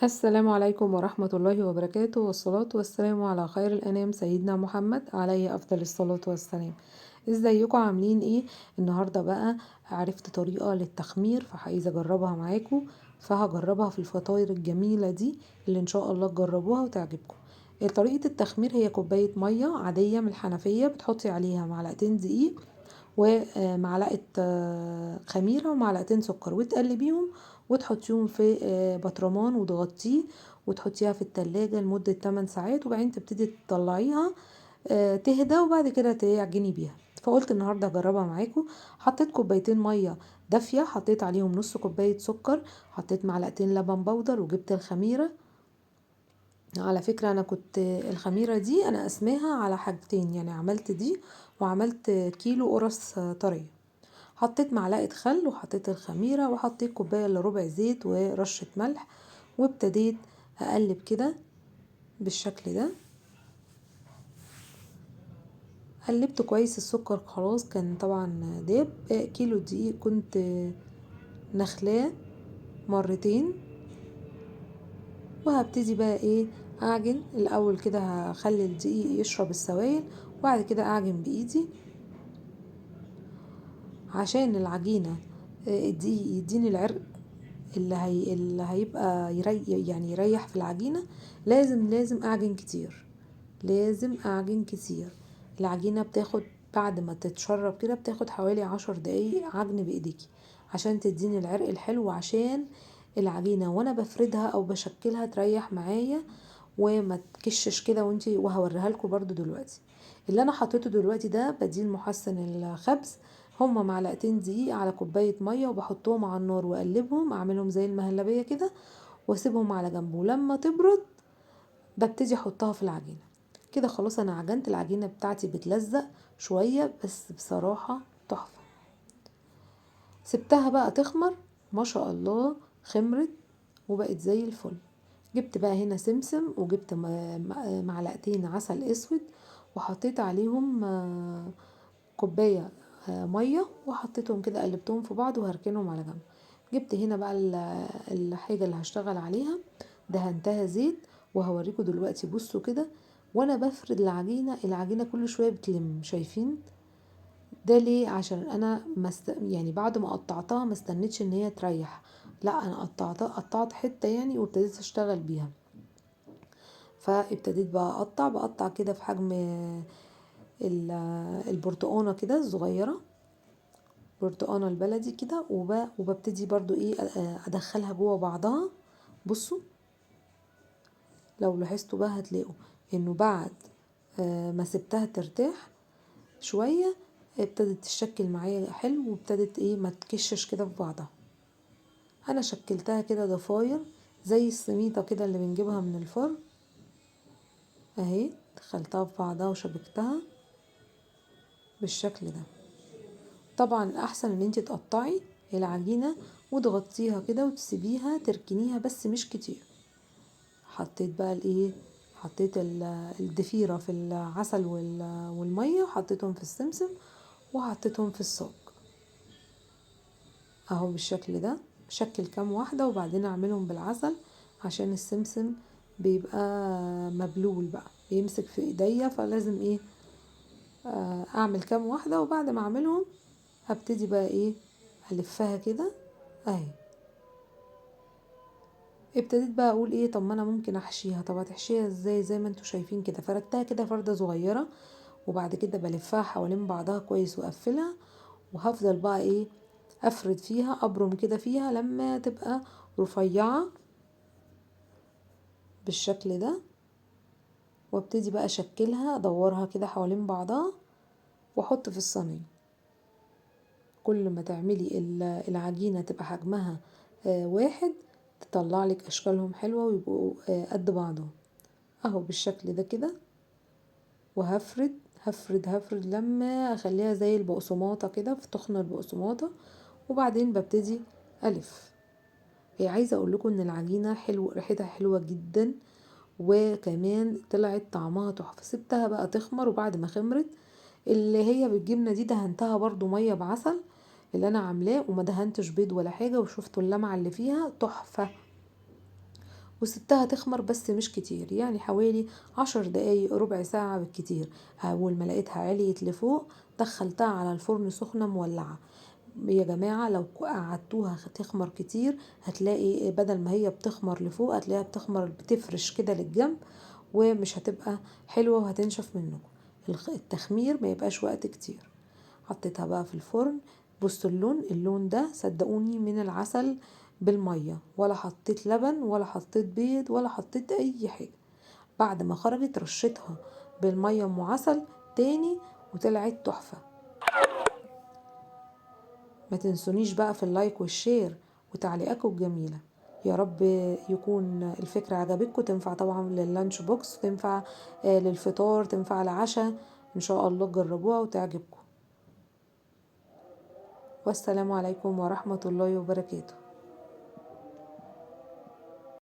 السلام عليكم ورحمة الله وبركاته، والصلاة والسلام على خير الأنام سيدنا محمد عليه أفضل الصلاة والسلام. ازيكم عاملين ايه؟ النهاردة بقى عرفت طريقة للتخمير فعايزة اجربها معاكم، فهجربها في الفطاير الجميلة دي اللي ان شاء الله تجربوها وتعجبكم. طريقة التخمير هي كوباية مية عادية من الحنفية، بتحطي عليها معلقتين دقيق ومعلقة خميرة ومعلقتين سكر وتقلبيهم وتحطيهم في بطرمان وتغطيه وتحطيها في التلاجة لمدة 8 ساعات، وبعدين تبتدي تطلعيها تهدى وبعد كده تعجني بيها. فقلت النهارده هجربها معاكم. حطيت كوبايتين ميه دافيه، حطيت عليهم نص كوبايه سكر، حطيت معلقتين لبن بودر وجبت الخميره. على فكرة انا كنت الخميرة دي انا اسماها على حاجتين، يعني عملت دي وعملت كيلو قرص طرية. حطيت معلقة خل وحطيت الخميرة وحطيت كوباية الا ربع زيت ورشة ملح، وابتديت اقلب كده بالشكل ده. قلبت كويس، السكر خلاص كان طبعا داب. كيلو دقيق كنت نخلاه مرتين، وهبتدي بقى ايه اعجن الاول كده. هخلي الدقيق يشرب السوائل وبعد كده اعجن بايدي عشان العجينة الدقيق يديني العرق اللي هيبقى يعني يريح في العجينة. لازم اعجن كتير، لازم اعجن كتير. العجينة بتاخد بعد ما تتشرب كده بتاخد حوالي 10 دقايق عجن بايديكي عشان تديني العرق الحلو، وعشان العجينة وانا بفردها او بشكلها تريح معايا وما تكشش كده. وهوريها لكم برضو دلوقتي. اللي انا حطيته دلوقتي ده بديل محسن الخبز. هما معلقتين دقيق على كوباية مية وبحطهم على النار واقلبهم اعملهم زي المهلبية كده واسيبهم على جنب، ولما تبرد ببتدي احطها في العجينة. كده خلاص انا عجنت العجينة بتاعتي، بتلزق شوية بس بصراحة تحفة. سبتها بقى تخمر، ما شاء الله خمرت وبقت زي الفل. جبت بقى هنا سمسم وجبت معلقتين عسل اسود وحطيت عليهم كوباية مية وحطيتهم كده قلبتهم في بعض وهركنهم على جنب. جبت هنا بقى الحاجة اللي هشتغل عليها، دهنتها زيت وهوريكم دلوقتي. بصوا كده وانا بفرد العجينة كل شوية بتلم، شايفين ده ليه؟ عشان انا يعني بعد ما قطعتها ما استنيتش ان هي تريح، لا انا قطعت حتة يعني وابتديت اشتغل بيها. فابتديت بقى بقطع كده في حجم البرتقانة كده الصغيرة، برتقانة البلدي كده. وببتدي برضو ايه ادخلها جوه بعضها. بصوا لو لاحظتوا بقى هتلاقوا انه بعد ما سبتها ترتاح شوية ابتدت تشكل معايا حلو، وابتدت ايه ما تكشش كده في بعضها. انا شكلتها كده ضفاير زي السميطة كده اللي بنجيبها من الفرن اهي. دخلتها في بعضها وشبكتها بالشكل ده. طبعا الاحسن ان انت تقطعي العجينة وتغطيها كده وتسيبيها تركنيها بس مش كتير. حطيت بقى الايه، حطيت الضفيرة في العسل والمية، وحطيتهم في السمسم وحطيتهم في الصاج اهو بالشكل ده. شكل كام واحدة وبعدين اعملهم بالعسل عشان السمسم بيبقى مبلول بقى بيمسك في ايديا، فلازم ايه اعمل كام واحدة. وبعد ما اعملهم هبتدي بقى ايه الفها كده اهي. ابتديت بقى اقول ايه، طب ما انا ممكن احشيها. طب هتحشيها ازاي؟ زي ما انتوا شايفين كده فردتها كده فردة صغيرة، وبعد كده بلفها حوالين بعضها كويس واقفلها، وهفضل بقى ايه افرد فيها ابرم كده فيها لما تبقى رفيعة بالشكل ده. وابتدي بقى اشكلها ادورها كده حوالين بعضها واحط في الصينية. كل ما تعملي العجينة تبقى حجمها واحد تطلع لك اشكالهم حلوة ويبقوا قد بعضهم اهو بالشكل ده كده. وهفرد هفرد لما اخليها زي البقسماطة كده في تخن البقسماطة، وبعدين ببتدي الف. هي عايزة اقول لكم ان العجينة حلو، ريحتها حلوة جدا وكمان طلعت طعمها تحفة. سبتها بقى تخمر، وبعد ما خمرت اللي هي بالجبنة دي دهنتها برضو مية بعسل اللي انا عاملاه، وما دهنتش بيض ولا حاجة، وشفتوا اللمعة اللي فيها تحفة. وسبتها تخمر بس مش كتير، يعني حوالي 10 دقايق ربع ساعة بالكتير. أول ما لقيتها عليت لفوق دخلتها على الفرن سخنة مولعة. يا جماعة لو قعدتوها تخمر كتير هتلاقي بدل ما هي بتخمر لفوق هتلاقيها بتخمر بتفرش كده للجنب، ومش هتبقى حلوة وهتنشف منكم. التخمير ما يبقاش وقت كتير. حطيتها بقى في الفرن. بصوا اللون ده صدقوني من العسل بالمية، ولا حطيت لبن ولا حطيت بيض ولا حطيت اي حاجة. بعد ما خرجت رشتها بالمية ام عسل تاني وطلعت تحفة. ما تنسونيش بقى في اللايك والشير وتعليقاتكم الجميلة. يا رب يكون الفكرة عجبتكم، تنفع طبعا لللانش بوكس، تنفع للفطار، تنفع العشاء. ان شاء الله تجربوها وتعجبكم. والسلام عليكم ورحمة الله وبركاته.